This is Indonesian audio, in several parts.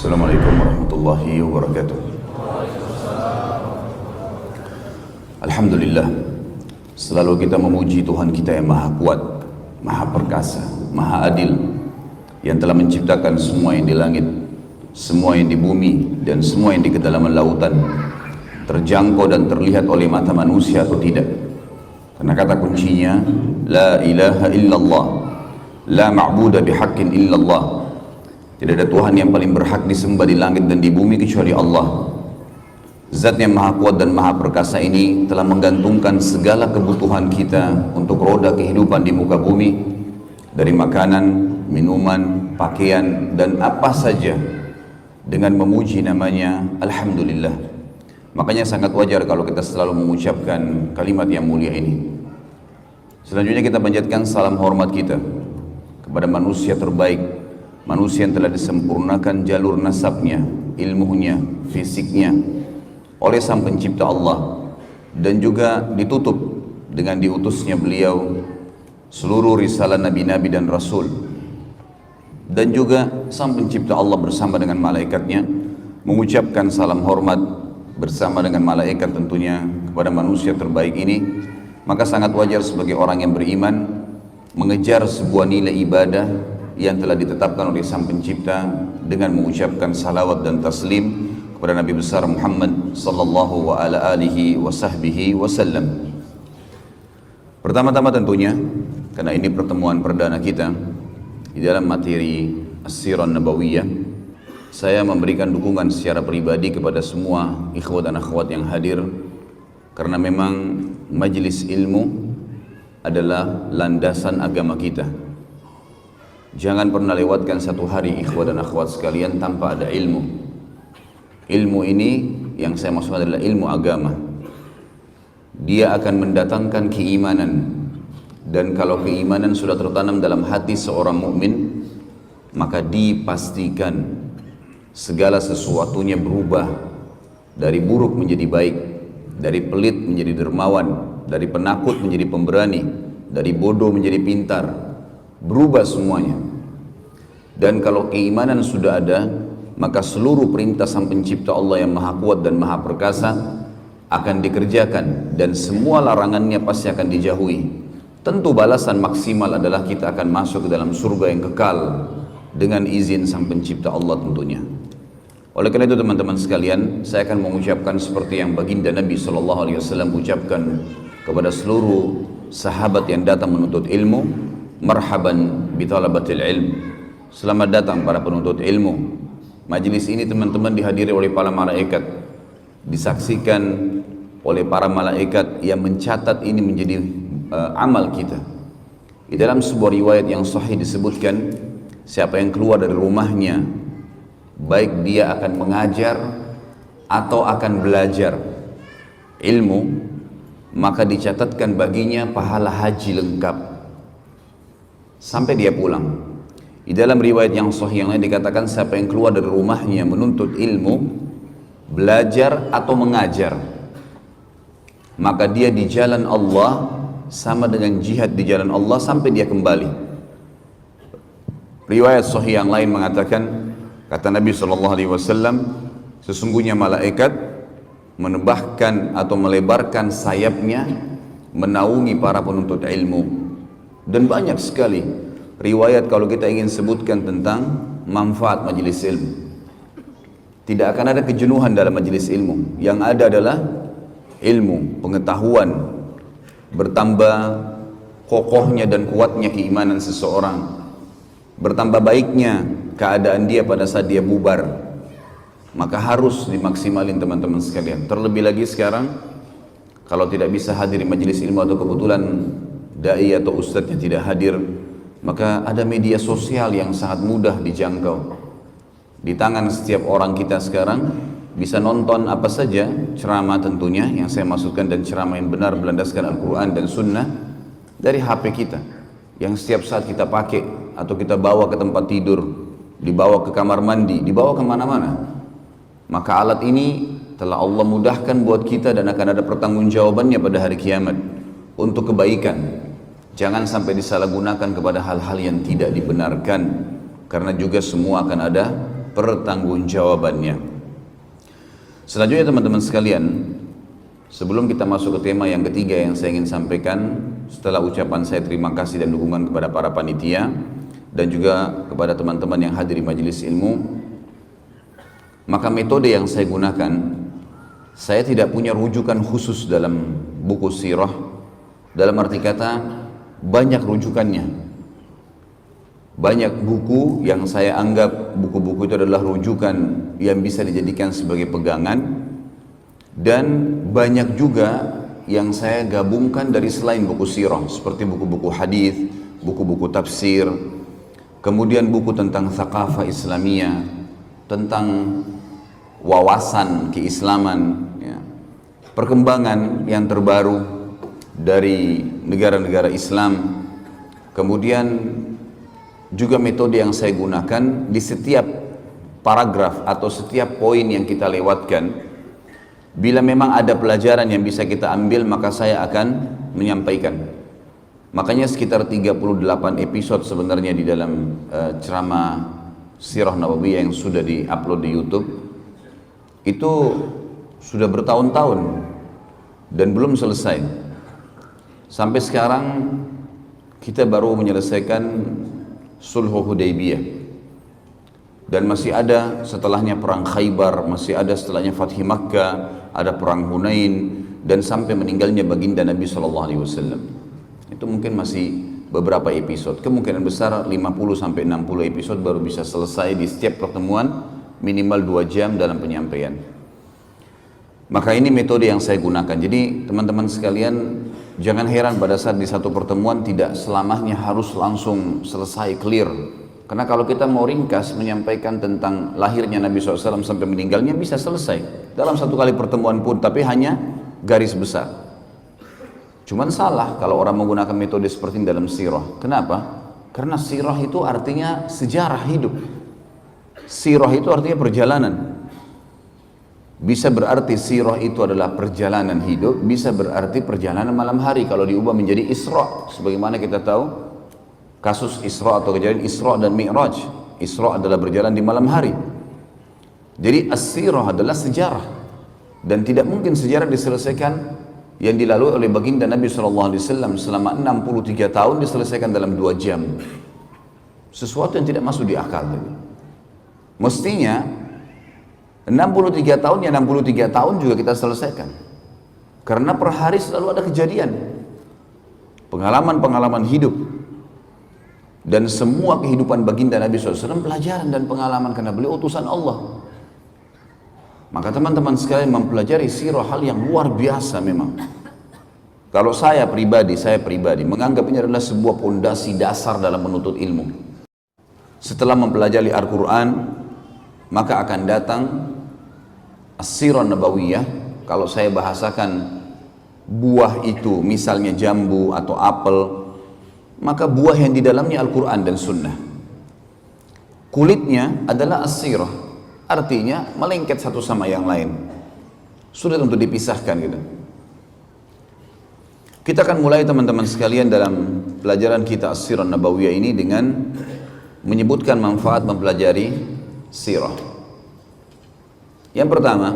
Assalamualaikum warahmatullahi wabarakatuh. Alhamdulillah, selalu kita memuji Tuhan kita yang maha kuat, maha perkasa, maha adil, yang telah menciptakan semua yang di langit, semua yang di bumi, dan semua yang di kedalaman lautan, terjangkau dan terlihat oleh mata manusia atau tidak. Karena kata kuncinya, La ilaha illallah, La ma'buda bihaqqin illallah. Tidak ada Tuhan yang paling berhak disembah di langit dan di bumi kecuali Allah. Zat yang maha kuat dan maha perkasa ini telah menggantungkan segala kebutuhan kita untuk roda kehidupan di muka bumi, dari makanan, minuman, pakaian, dan apa saja, dengan memuji namanya Alhamdulillah. Makanya sangat wajar kalau kita selalu mengucapkan kalimat yang mulia ini. Selanjutnya kita panjatkan salam hormat kita kepada manusia terbaik, manusia yang telah disempurnakan jalur nasabnya, ilmunya, fisiknya oleh Sang Pencipta Allah, dan juga ditutup dengan diutusnya beliau seluruh risalah nabi-nabi dan rasul. Dan juga Sang Pencipta Allah bersama dengan malaikatnya mengucapkan salam hormat bersama dengan malaikat tentunya kepada manusia terbaik ini. Maka sangat wajar sebagai orang yang beriman mengejar sebuah nilai ibadah yang telah ditetapkan oleh Sang Pencipta dengan mengucapkan salawat dan taslim kepada Nabi besar Muhammad sallallahu wa ala alihi wa sahbihi wasallam. Pertama-tama tentunya, karena ini pertemuan perdana kita di dalam materi As-Sirah Nabawiyah, saya memberikan dukungan secara pribadi kepada semua ikhwat dan akhwat yang hadir, karena memang majelis ilmu adalah landasan agama kita. Jangan pernah lewatkan satu hari ikhwat dan akhwat sekalian tanpa ada ilmu. Ilmu ini yang saya maksud adalah ilmu agama. Dia akan mendatangkan keimanan, dan kalau keimanan sudah tertanam dalam hati seorang mukmin, maka dipastikan segala sesuatunya berubah dari buruk menjadi baik, dari pelit menjadi dermawan, dari penakut menjadi pemberani, dari bodoh menjadi pintar. Berubah semuanya. Dan kalau keimanan sudah ada, maka seluruh perintah Sang Pencipta Allah yang maha kuat dan maha perkasa akan dikerjakan, dan semua larangannya pasti akan dijauhi. Tentu balasan maksimal adalah kita akan masuk ke dalam surga yang kekal dengan izin Sang Pencipta Allah tentunya. Oleh karena itu teman-teman sekalian, saya akan mengucapkan seperti yang baginda Nabi SAW ucapkan kepada seluruh sahabat yang datang menuntut ilmu, marhaban bitalabatil ilm. Selamat datang para penuntut ilmu. Majelis ini teman-teman dihadiri oleh para malaikat, disaksikan oleh para malaikat yang mencatat ini menjadi amal kita. Di dalam sebuah riwayat yang sahih disebutkan, siapa yang keluar dari rumahnya, baik dia akan mengajar atau akan belajar ilmu, maka dicatatkan baginya pahala haji lengkap sampai dia pulang. Di dalam riwayat yang sahih yang lain dikatakan, siapa yang keluar dari rumahnya menuntut ilmu, belajar atau mengajar, maka dia di jalan Allah sama dengan jihad di jalan Allah sampai dia kembali. Riwayat sahih yang lain mengatakan, kata Nabi SAW, sesungguhnya malaikat menebahkan atau melebarkan sayapnya menaungi para penuntut ilmu. Dan banyak sekali riwayat kalau kita ingin sebutkan tentang manfaat majelis ilmu. Tidak akan ada kejenuhan dalam majelis ilmu. Yang ada adalah ilmu, pengetahuan, bertambah kokohnya dan kuatnya keimanan seseorang, bertambah baiknya keadaan dia pada saat dia bubar. Maka harus dimaksimalin teman-teman sekalian. Terlebih lagi sekarang, kalau tidak bisa hadir di majelis ilmu atau kebetulan dai atau ustadz yang tidak hadir, maka ada media sosial yang sangat mudah dijangkau. Di tangan setiap orang kita sekarang bisa nonton apa saja, ceramah tentunya yang saya maksudkan, dan ceramah yang benar berlandaskan Al-Quran dan Sunnah, dari HP kita yang setiap saat kita pakai atau kita bawa ke tempat tidur, dibawa ke kamar mandi, dibawa kemana-mana. Maka alat ini telah Allah mudahkan buat kita dan akan ada pertanggungjawabannya pada hari kiamat untuk kebaikan. Jangan sampai disalahgunakan kepada hal-hal yang tidak dibenarkan, karena juga semua akan ada pertanggungjawabannya. Selanjutnya teman-teman sekalian, sebelum kita masuk ke tema yang ketiga yang saya ingin sampaikan, setelah ucapan saya terima kasih dan dukungan kepada para panitia dan juga kepada teman-teman yang hadir di majelis ilmu, maka metode yang saya gunakan, saya tidak punya rujukan khusus dalam buku sirah, dalam arti kata banyak rujukannya. Banyak buku yang saya anggap buku-buku itu adalah rujukan yang bisa dijadikan sebagai pegangan, dan banyak juga yang saya gabungkan dari selain buku sirah, seperti buku-buku hadis, buku-buku tafsir, kemudian buku tentang thaqafah Islamiyah, tentang wawasan keislaman, ya, perkembangan yang terbaru dari negara-negara Islam. Kemudian juga metode yang saya gunakan di setiap paragraf atau setiap poin yang kita lewatkan, bila memang ada pelajaran yang bisa kita ambil, maka saya akan menyampaikan. Makanya sekitar 38 episode sebenarnya di dalam ceramah Sirah Nabawiyah yang sudah di-upload di YouTube itu sudah bertahun-tahun dan belum selesai. Sampai sekarang kita baru menyelesaikan Sulhu Hudaybiyah, dan masih ada setelahnya perang Khaybar, masih ada setelahnya Fathi Makkah, ada perang Hunain, dan sampai meninggalnya baginda Nabi SAW. Itu mungkin masih beberapa episode, kemungkinan besar 50-60 episode baru bisa selesai di setiap pertemuan, minimal 2 jam dalam penyampaian. Maka ini metode yang saya gunakan. Jadi teman-teman sekalian, jangan heran pada saat di satu pertemuan tidak selamanya harus langsung selesai clear. Karena kalau kita mau ringkas menyampaikan tentang lahirnya Nabi SAW sampai meninggalnya, bisa selesai dalam satu kali pertemuan pun, tapi hanya garis besar. Cuman salah kalau orang menggunakan metode seperti ini dalam sirah. Kenapa? Karena sirah itu artinya sejarah hidup. Sirah itu artinya perjalanan. Bisa berarti sirah itu adalah perjalanan hidup, bisa berarti perjalanan malam hari kalau diubah menjadi Isra. Sebagaimana kita tahu kasus Isra atau kejadian Isra dan Mi'raj. Isra adalah berjalan di malam hari. Jadi as-sirah adalah sejarah, dan tidak mungkin sejarah diselesaikan yang dilalui oleh baginda Nabi SAW selama 63 tahun diselesaikan dalam 2 jam. Sesuatu yang tidak masuk di akal. Mestinya 63 tahun ya 63 tahun juga kita selesaikan, karena per hari selalu ada kejadian, pengalaman-pengalaman hidup, dan semua kehidupan baginda Nabi SAW pelajaran dan pengalaman, karena beliau utusan Allah. Maka teman-teman sekalian, mempelajari sirah hal yang luar biasa memang. Kalau saya pribadi menganggap ini adalah sebuah pondasi dasar dalam menuntut ilmu. Setelah mempelajari Al-Quran, maka akan datang As-Sirah Nabawiyah. Kalau saya bahasakan buah itu misalnya jambu atau apel, maka buah yang di dalamnya Al-Quran dan Sunnah. Kulitnya adalah As-Sirah, artinya melengket satu sama yang lain, sulit untuk dipisahkan gitu. Kita akan mulai teman-teman sekalian dalam pelajaran kita As-Sirah Nabawiyah ini dengan menyebutkan manfaat mempelajari sirah. Yang pertama,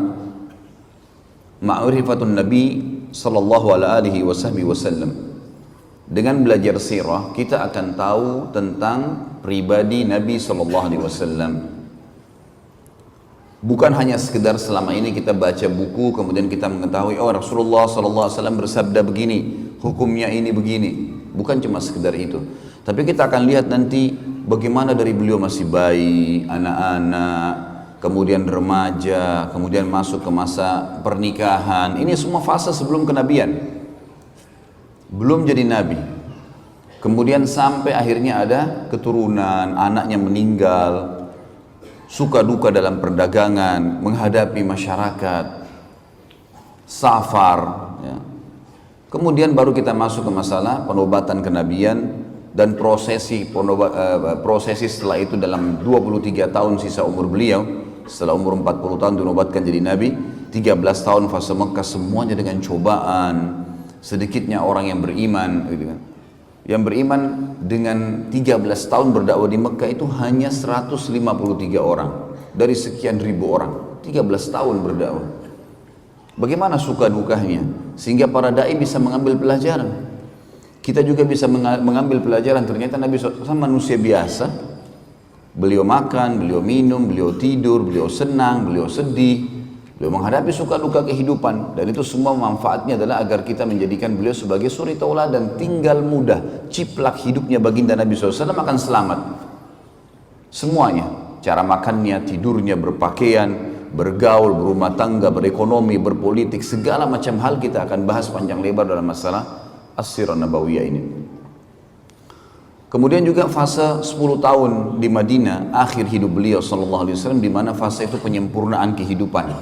ma'rifatun Nabi sallallahu alaihi wasallam. Dengan belajar sirah, kita akan tahu tentang pribadi Nabi sallallahu alaihi wasallam. Bukan hanya sekedar selama ini kita baca buku kemudian kita mengetahui, oh Rasulullah sallallahu alaihi wasallam bersabda begini, hukumnya ini begini. Bukan cuma sekedar itu. Tapi kita akan lihat nanti bagaimana dari beliau masih bayi, anak-anak, kemudian remaja, kemudian masuk ke masa pernikahan. Ini semua fase sebelum kenabian, belum jadi nabi. Kemudian sampai akhirnya ada keturunan, anaknya meninggal, suka duka dalam perdagangan, menghadapi masyarakat, safar, ya. Kemudian baru kita masuk ke masalah penobatan kenabian dan prosesi setelah itu dalam 23 tahun sisa umur beliau. Setelah umur 40 tahun dinobatkan jadi nabi, 13 tahun fase Mekah semuanya dengan cobaan, sedikitnya orang yang beriman gitu kan. Yang beriman dengan 13 tahun berdakwah di Mekah itu hanya 153 orang. dari sekian ribu orang, 13 tahun berdakwah. Bagaimana suka dukanya sehingga para dai bisa mengambil pelajaran. Kita juga bisa mengambil pelajaran. Ternyata Nabi SAW manusia biasa. Beliau makan, beliau minum, beliau tidur, beliau senang, beliau sedih, beliau menghadapi suka duka kehidupan. Dan itu semua manfaatnya adalah agar kita menjadikan beliau sebagai suri tauladan. Tinggal mudah, ciplak hidupnya baginda Nabi SAW akan selamat. Semuanya, cara makannya, tidurnya, berpakaian, bergaul, berumah tangga, berekonomi, berpolitik, segala macam hal kita akan bahas panjang lebar dalam masalah As-Sirah Nabawiyah ini. Kemudian juga fase 10 tahun di Madinah, akhir hidup beliau sallallahu alaihi wasallam, di mana fase itu penyempurnaan kehidupan.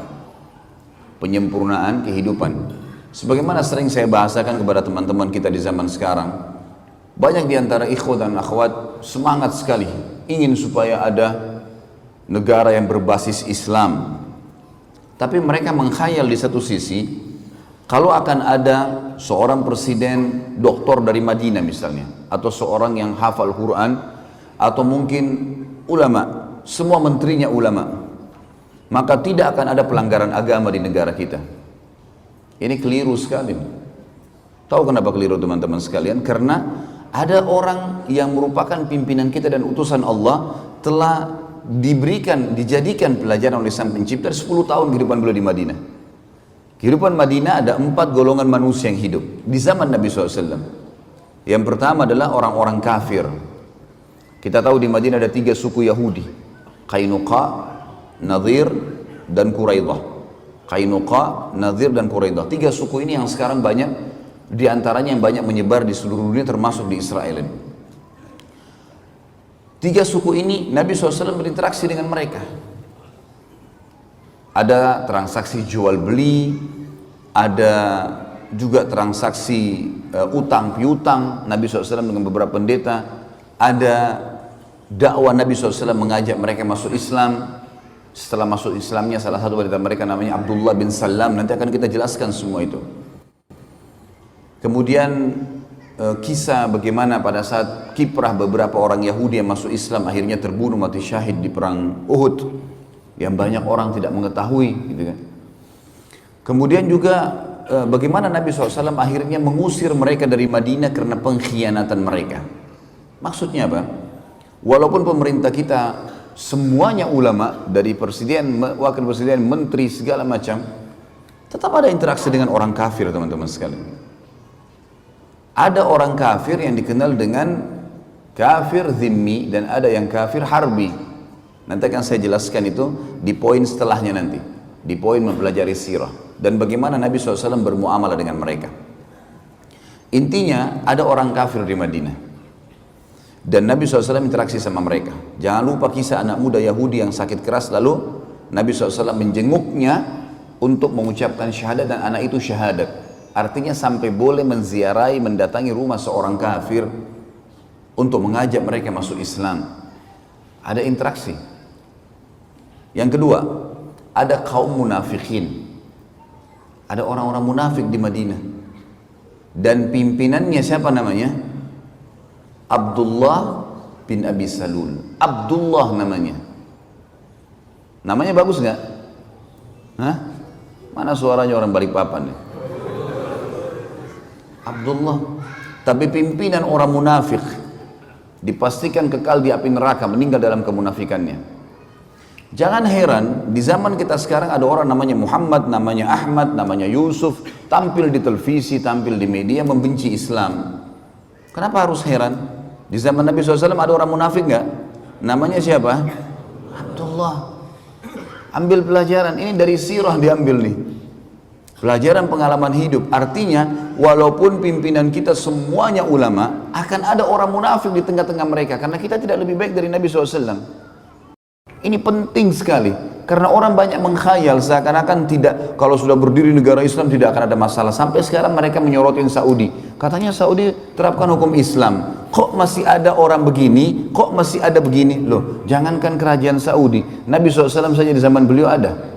Penyempurnaan kehidupan. Sebagaimana sering saya bahasakan kepada teman-teman kita di zaman sekarang, banyak di antara ikhwah dan akhwat semangat sekali ingin supaya ada negara yang berbasis Islam. Tapi mereka mengkhayal di satu sisi, kalau akan ada seorang presiden doktor dari Madinah misalnya, atau seorang yang hafal Quran, atau mungkin ulama, semua menterinya ulama, maka tidak akan ada pelanggaran agama di negara kita. Ini keliru sekali. Tahu kenapa keliru teman-teman sekalian? Karena ada orang yang merupakan pimpinan kita dan utusan Allah telah dijadikan pelajaran oleh Sang Pencipta 10 tahun kehidupan beliau di Madinah. Kehidupan Madinah ada 4 golongan manusia yang hidup di zaman Nabi SAW. Yang pertama adalah orang-orang kafir. Kita tahu di Madinah ada 3 suku Yahudi, Qainuqa, Nadhir, dan Quraidah. Qainuqa, Nadhir, dan Quraidah. 3 suku ini yang sekarang banyak, di antaranya yang banyak menyebar di seluruh dunia termasuk di Israel ini. 3 suku ini Nabi SAW berinteraksi dengan mereka. Ada transaksi jual beli, ada juga transaksi utang piutang Nabi SAW dengan beberapa pendeta, ada dakwah Nabi SAW mengajak mereka masuk Islam. Setelah masuk Islamnya salah satu dari mereka namanya Abdullah bin Salam, nanti akan kita jelaskan semua itu. Kemudian kisah bagaimana pada saat kiprah beberapa orang Yahudi yang masuk Islam akhirnya terbunuh mati syahid di perang Uhud, yang banyak orang tidak mengetahui, gitu kan. Kemudian juga bagaimana Nabi SAW akhirnya mengusir mereka dari Madinah karena pengkhianatan mereka. Maksudnya apa? Walaupun pemerintah kita semuanya ulama, dari presiden, wakil presiden, menteri, segala macam, tetap ada interaksi dengan orang kafir teman-teman sekalian. Ada orang kafir yang dikenal dengan kafir zimmi dan ada yang kafir harbi. Nanti akan saya jelaskan itu di poin setelahnya nanti, di poin mempelajari sirah dan bagaimana Nabi SAW bermuamalah dengan mereka. Intinya ada orang kafir di Madinah dan Nabi SAW interaksi sama mereka. Jangan lupa kisah anak muda Yahudi yang sakit keras, lalu Nabi SAW menjenguknya untuk mengucapkan syahadat dan anak itu syahadat. Artinya sampai boleh menziarahi, mendatangi rumah seorang kafir untuk mengajak mereka masuk Islam. Ada interaksi. Yang kedua, ada kaum munafikin. Ada orang-orang munafik di Madinah. Dan pimpinannya siapa namanya? Abdullah bin Abi Salul. Abdullah namanya. Namanya bagus nggak? Hah? Mana suaranya orang Balikpapan nih? Abdullah. Tapi pimpinan orang munafik, dipastikan kekal di api neraka, meninggal dalam kemunafikannya. Jangan heran, di zaman kita sekarang ada orang namanya Muhammad, namanya Ahmad, namanya Yusuf, tampil di televisi, tampil di media, membenci Islam. Kenapa harus heran? Di zaman Nabi SAW ada orang munafik nggak? Namanya siapa? Abdullah. Ambil pelajaran, ini dari sirah diambil nih. Pelajaran pengalaman hidup. Artinya, walaupun pimpinan kita semuanya ulama, akan ada orang munafik di tengah-tengah mereka, karena kita tidak lebih baik dari Nabi SAW. Ini penting sekali, karena orang banyak mengkhayal seakan-akan tidak, kalau sudah berdiri negara Islam tidak akan ada masalah. Sampai sekarang mereka menyorotin Saudi, katanya Saudi terapkan hukum Islam, kok masih ada orang begini, kok masih ada begini. Loh, jangankan kerajaan Saudi, Nabi SAW saja di zaman beliau ada.